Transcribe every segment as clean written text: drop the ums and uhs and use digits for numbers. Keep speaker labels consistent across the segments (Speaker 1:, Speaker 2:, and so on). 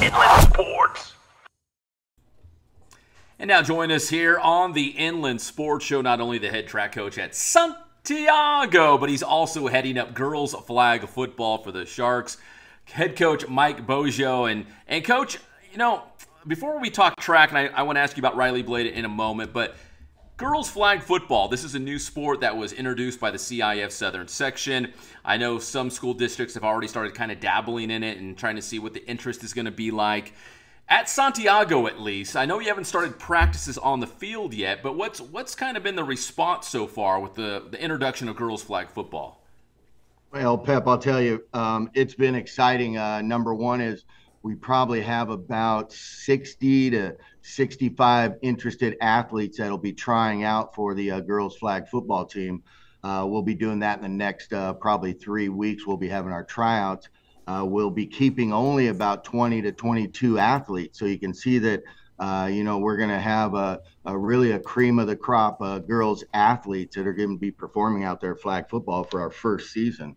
Speaker 1: Inland Sports.
Speaker 2: And now join us here on the Inland Sports Show, not only the head track coach at Santiago, but he's also heading up girls flag football for the Sharks, head coach Mike Boggio. And Coach, you know, before we talk track, and I want to ask you about Riley Blade in a moment, but girls flag football, this is a new sport that was introduced by the CIF Southern Section. I know some school districts have already started kind of dabbling in it and trying to see what the interest is going to be like. At Santiago, at least, I know you haven't started practices on the field yet, but what's kind of been the response so far with the introduction of girls flag football?
Speaker 3: Well, Pep, I'll tell you, it's been exciting. Number one is we probably have about 60 to 65 interested athletes that'll be trying out for the girls flag football team. We'll be doing that in the next probably 3 weeks. We'll be having our tryouts. We'll be keeping only about 20 to 22 athletes. So you can see that, we're going to have a really a cream of the crop girls athletes that are going to be performing out there flag football for our first season.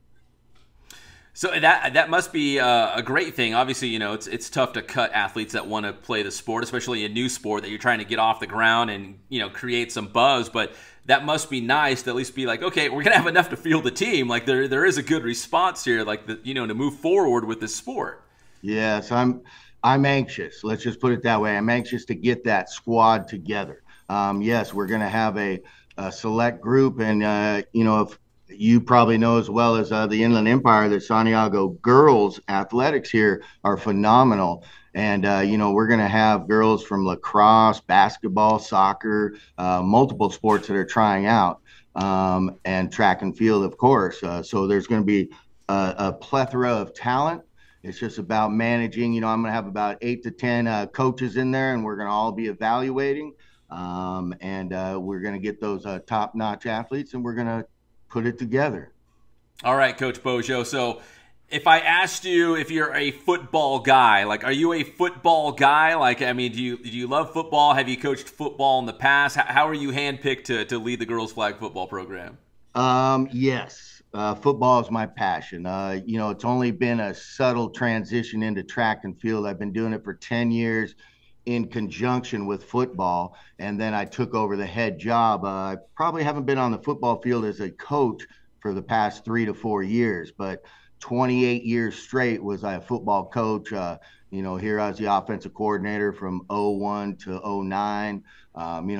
Speaker 2: So that must be a great thing. Obviously, you know, it's tough to cut athletes that want to play the sport, especially a new sport that you're trying to get off the ground and, you know, create some buzz. But that must be nice to at least be like, okay, we're going to have enough to field the team. Like there is a good response here, like, to move forward with this sport.
Speaker 3: Yes, I'm anxious. Let's just put it that way. I'm anxious to get that squad together. Yes, we're going to have a select group. And, if you probably know as well as the Inland Empire, the Santiago girls athletics here are phenomenal. And, we're going to have girls from lacrosse, basketball, soccer, multiple sports that are trying out, and track and field, of course. So there's going to be a plethora of talent. It's just about managing. I'm going to have about 8 to 10 coaches in there, and we're going to all be evaluating. And we're going to get those top-notch athletes, and we're going to put it together.
Speaker 2: All right, Coach Boggio. So if I asked you if you're a football guy, like, are you a football guy? Like, I mean, do you love football? Have you coached football in the past? How are you handpicked to lead the girls flag football program?
Speaker 3: Yes. Football is my passion. It's only been a subtle transition into track and field. I've been doing it for 10 years in conjunction with football, and then I took over the head job. I probably haven't been on the football field as a coach for the past 3 to 4 years, but 28 years straight was I a football coach. Here I was the offensive coordinator from '01 to '09.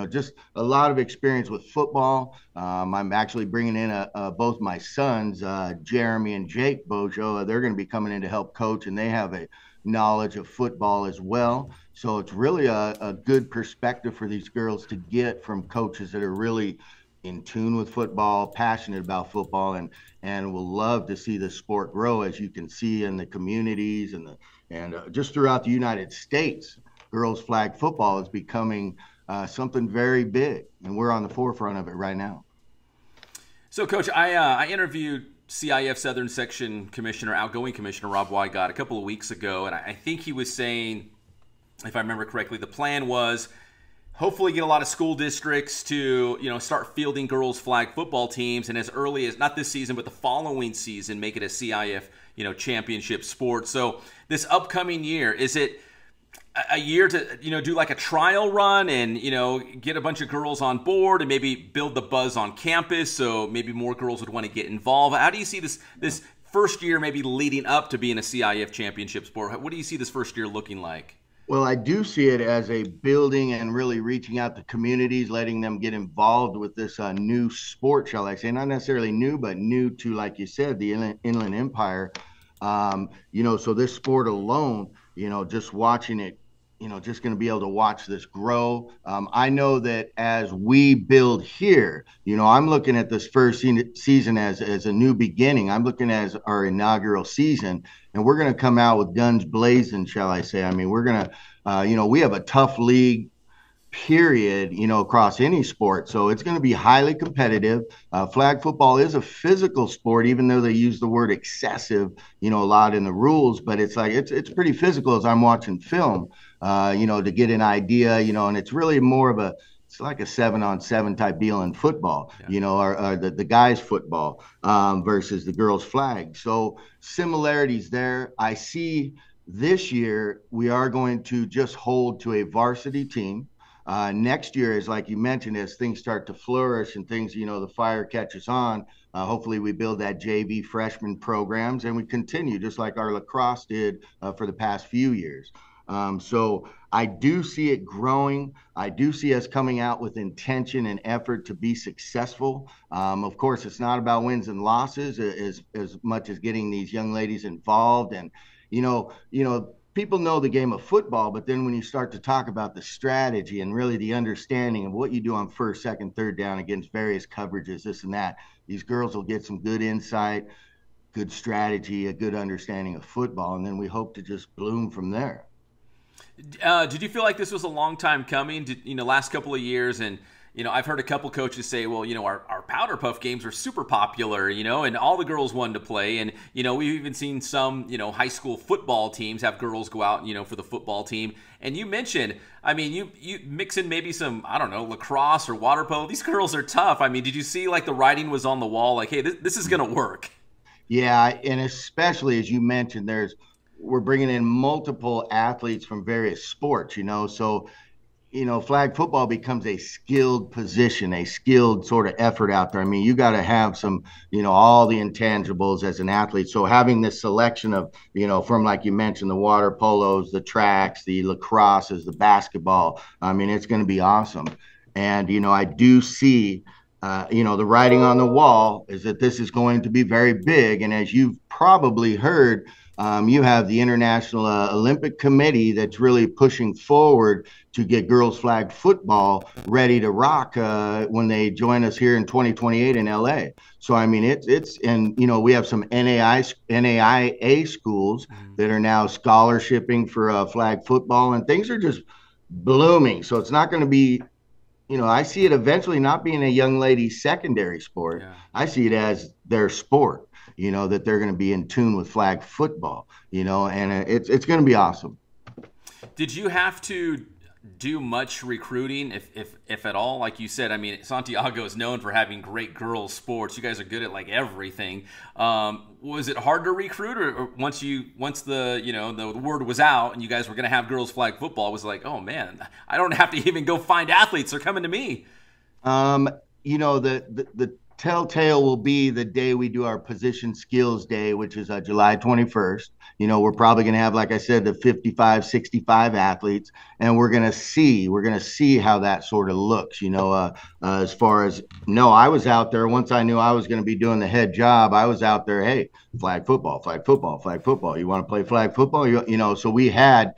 Speaker 3: Just a lot of experience with football. I'm actually bringing in both my sons, Jeremy and Jake Boggio. They're going to be coming in to help coach, and they have a knowledge of football as well. So it's really a good perspective for these girls to get from coaches that are really in tune with football, passionate about football, and will love to see the sport grow, as you can see in the communities and just throughout the United States. Girls flag football is becoming something very big, and we're on the forefront of it right now.
Speaker 2: So, Coach, I interviewed CIF Southern Section Commissioner, outgoing Commissioner Rob Wygott a couple of weeks ago, and I think he was saying, if I remember correctly, the plan was hopefully get a lot of school districts to, start fielding girls flag football teams, and as early as, not this season, but the following season, make it a CIF, championship sport. So this upcoming year, is it a year to, do like a trial run and, get a bunch of girls on board and maybe build the buzz on campus so maybe more girls would want to get involved? How do you see this first year maybe leading up to being a CIF championship sport? What do you see this first year looking like?
Speaker 3: Well, I do see it as a building and really reaching out to communities, letting them get involved with this new sport, shall I say. Not necessarily new, but new to, like you said, the Inland Empire. So this sport alone, just watching it, just going to be able to watch this grow. I know that as we build here, I'm looking at this first season as a new beginning. I'm looking at as our inaugural season, and we're going to come out with guns blazing, shall I say. I mean, we're going to, we have a tough league, period, across any sport. So it's going to be highly competitive. Flag football is a physical sport, even though they use the word excessive, a lot in the rules, but it's like, it's pretty physical as I'm watching film, to get an idea, and it's really more of it's like a 7-on-7 type deal in football, or the guys football, versus the girls flag. So similarities there. I see This year, we are going to just hold to a varsity team. Next year is like you mentioned, as things start to flourish and things, the fire catches on. Hopefully, we build that JV freshman programs and we continue just like our lacrosse did for the past few years. So I do see it growing. I do see us coming out with intention and effort to be successful. Of course, it's not about wins and losses as much as getting these young ladies involved and people know the game of football, but then when you start to talk about the strategy and really the understanding of what you do on first, second, third down against various coverages, this and that, these girls will get some good insight, good strategy, a good understanding of football, and then we hope to just bloom from there.
Speaker 2: Did you feel like this was a long time coming? Last couple of years, and I've heard a couple coaches say, well, our powder puff games are super popular, and all the girls wanted to play, and we've even seen some high school football teams have girls go out, for the football team. And you mentioned, I mean, you mix in maybe some, I don't know, lacrosse or water polo. These girls are tough. I mean, did you see like the writing was on the wall, like, hey, this is gonna work?
Speaker 3: Yeah, and especially as you mentioned, we're bringing in multiple athletes from various sports, so flag football becomes a skilled position, a skilled sort of effort out there. I mean, you got to have some, all the intangibles as an athlete. So having this selection of, from like you mentioned, the water polos, the tracks, the lacrosses, the basketball, I mean, it's going to be awesome. And, I do see, the writing on the wall is that this is going to be very big. And as you've probably heard, you have the International Olympic Committee that's really pushing forward to get girls flag football ready to rock when they join us here in 2028 in LA. So I mean, and we have some NAIA schools that are now scholarshiping for flag football, and things are just blooming. So it's not going to be. I see it eventually not being a young lady's secondary sport.
Speaker 2: Yeah.
Speaker 3: I see it as their sport, that they're going to be in tune with flag football, and it's going to be awesome.
Speaker 2: Did you have to do much recruiting, if at all? Like you said, I mean, Santiago is known for having great girls sports. You guys are good at like everything. Was it hard to recruit, or once the the word was out and you guys were going to have girls flag football, it was like, oh man, I don't have to even go find athletes; they're coming to me.
Speaker 3: The telltale will be the day we do our position skills day, which is July 21st. We're probably going to have, like I said, the 55, 65 athletes, and we're going to see how that sort of looks, as far as, no, I was out there once I knew I was going to be doing the head job. I was out there, hey, flag football, flag football, flag football. You want to play flag football? So we had,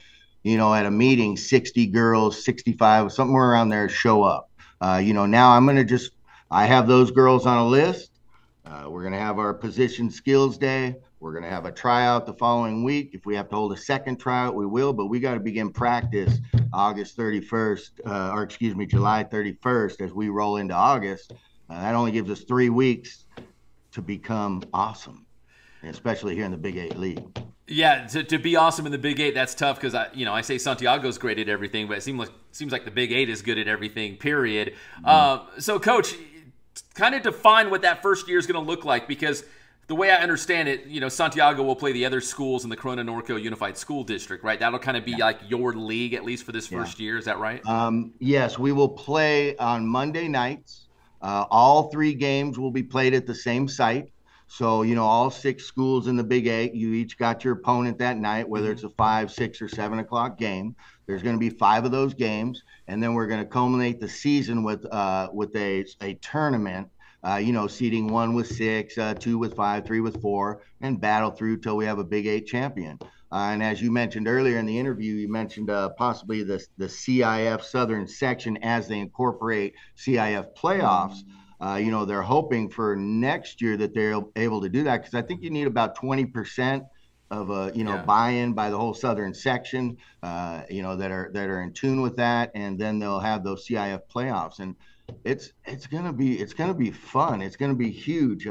Speaker 3: at a meeting, 60 girls, 65, somewhere around there show up. Now I have those girls on a list. We're going to have our position skills day. We're going to have a tryout the following week. If we have to hold a second tryout, we will, but we got to begin practice July 31st as we roll into August. That only gives us 3 weeks to become awesome, especially here in the Big 8 League.
Speaker 2: Yeah, to be awesome in the Big 8, that's tough because I say Santiago's great at everything, but it seems like the Big 8 is good at everything, period. So, Coach, kind of define what that first year is going to look like, because the way I understand it, Santiago will play the other schools in the Corona Norco Unified School District, right? That'll kind of be like your league, at least for this first year. Is that right?
Speaker 3: Yes, we will play on Monday nights. All 3 games will be played at the same site. So, all 6 schools in the Big 8, you each got your opponent that night, whether it's a 5, 6, or 7 o'clock game. There's going to be 5 of those games, and then we're going to culminate the season with a tournament, seeding 1 with 6, 2 with 5, 3 with 4, and battle through till we have a Big 8 champion. And as you mentioned earlier in the interview, you mentioned possibly the CIF Southern section as they incorporate CIF playoffs. They're hoping for next year that they're able to do that, because I think you need about 20% of buy-in by the whole Southern section, that are in tune with that, and then they'll have those CIF playoffs, and it's gonna be fun. It's gonna be huge.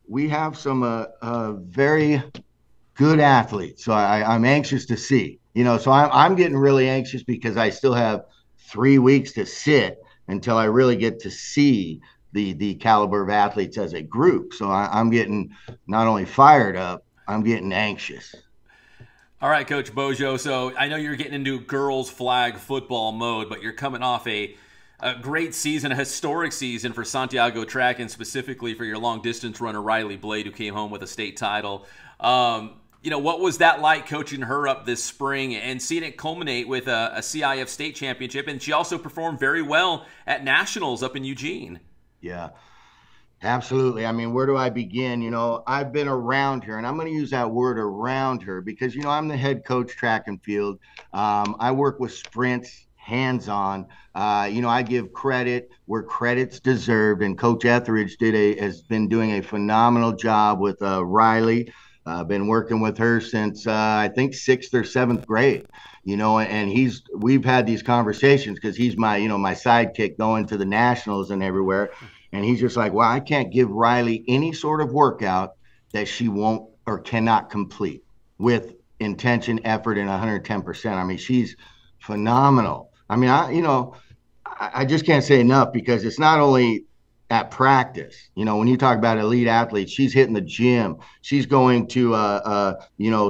Speaker 3: We have some very good athletes, so I'm anxious to see. So I'm getting really anxious because I still have 3 weeks to sit until I really get to see the caliber of athletes as a group. So I'm getting not only fired up, I'm getting anxious.
Speaker 2: All right, Coach Boggio. So I know you're getting into girls flag football mode, but you're coming off a great season, a historic season for Santiago track, and specifically for your long distance runner Riley Blade, who came home with a state title. What was that like coaching her up this spring and seeing it culminate with a CIF state championship? And she also performed very well at nationals up in Eugene.
Speaker 3: Yeah, absolutely. I mean, where do I begin? I've been around her, and I'm going to use that word around her because, I'm the head coach track and field. I work with sprints, hands-on. I give credit where credit's deserved, and Coach Etheridge has been doing a phenomenal job with Riley. I've been working with her since I think 6th or 7th grade, and we've had these conversations because he's my sidekick going to the nationals and everywhere. And he's just like, well, I can't give Riley any sort of workout that she won't or cannot complete with intention, effort, and 110%. I mean, she's phenomenal. I mean, I just can't say enough because it's not only at practice. When you talk about elite athletes, she's hitting the gym. She's going to,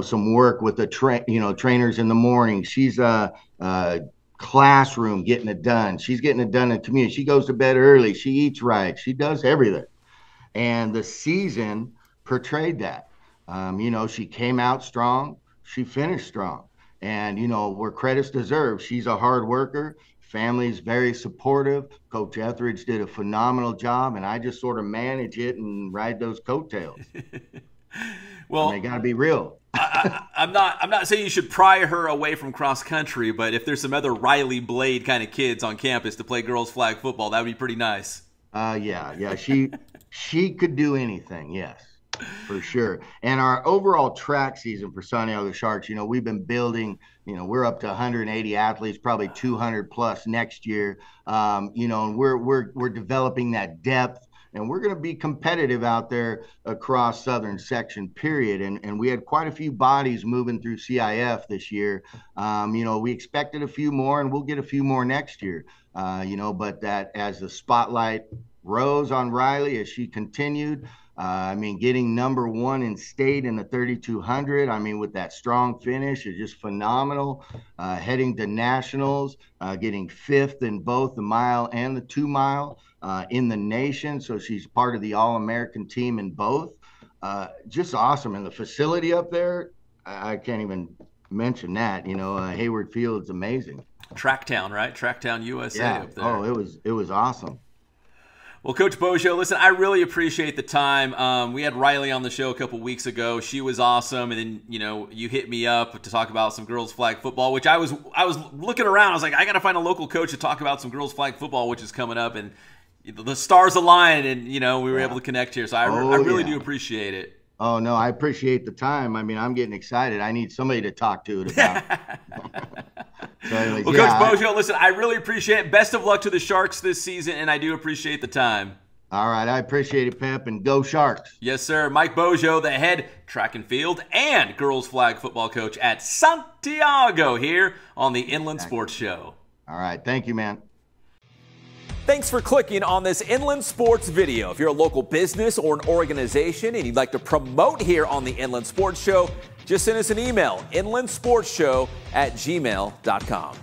Speaker 3: some work with the trainers in the morning. She's classroom getting it done. She's getting it done in community. She goes to bed early. She eats right. She does everything. And the season portrayed that. She came out strong. She finished strong. And, where credit's deserved, she's a hard worker. Family's very supportive. Coach Etheridge did a phenomenal job, and I just sort of manage it and ride those coattails.
Speaker 2: Well,
Speaker 3: they got to be real.
Speaker 2: I'm not saying you should pry her away from cross country, but if there's some other Riley Blade kind of kids on campus to play girls flag football, that would be pretty nice.
Speaker 3: Yeah. She could do anything. Yes, for sure. And our overall track season for Santiago Sharks, we've been building. We're up to 180 athletes, probably 200 plus next year. And we're developing that depth. And we're going to be competitive out there across Southern Section, period. And we had quite a few bodies moving through CIF this year. We expected a few more, and we'll get a few more next year. But that as the spotlight rose on Riley, as she continued, getting number 1 in state in the 3,200, with that strong finish is just phenomenal. Heading to nationals, getting 5th in both the mile and the 2 mile. In the nation, so she's part of the All-American team in both. Just awesome. And the facility up there, I can't even mention that. Hayward Field's amazing.
Speaker 2: Tracktown, right? Tracktown, USA up there.
Speaker 3: Oh, it was awesome.
Speaker 2: Well, Coach Boggio, listen, I really appreciate the time. We had Riley on the show a couple weeks ago. She was awesome, and then you hit me up to talk about some girls flag football, which I was looking around. I was like, I got to find a local coach to talk about some girls flag football, which is coming up, and the stars aligned, and we were able to connect here. So I really do appreciate it.
Speaker 3: Oh no, I appreciate the time. I'm getting excited. I need somebody to talk to it about. So anyways,
Speaker 2: Coach Boggio, listen, I really appreciate it. Best of luck to the Sharks this season, and I do appreciate the time.
Speaker 3: All right, I appreciate it, Pep, and go Sharks.
Speaker 2: Yes, sir. Mike Boggio, the head track and field and girls flag football coach at Santiago here on the Inland Sports Show.
Speaker 3: All right, thank you, man.
Speaker 2: Thanks for clicking on this Inland Sports video. If you're a local business or an organization and you'd like to promote here on the Inland Sports Show, just send us an email, inlandsportshow@gmail.com.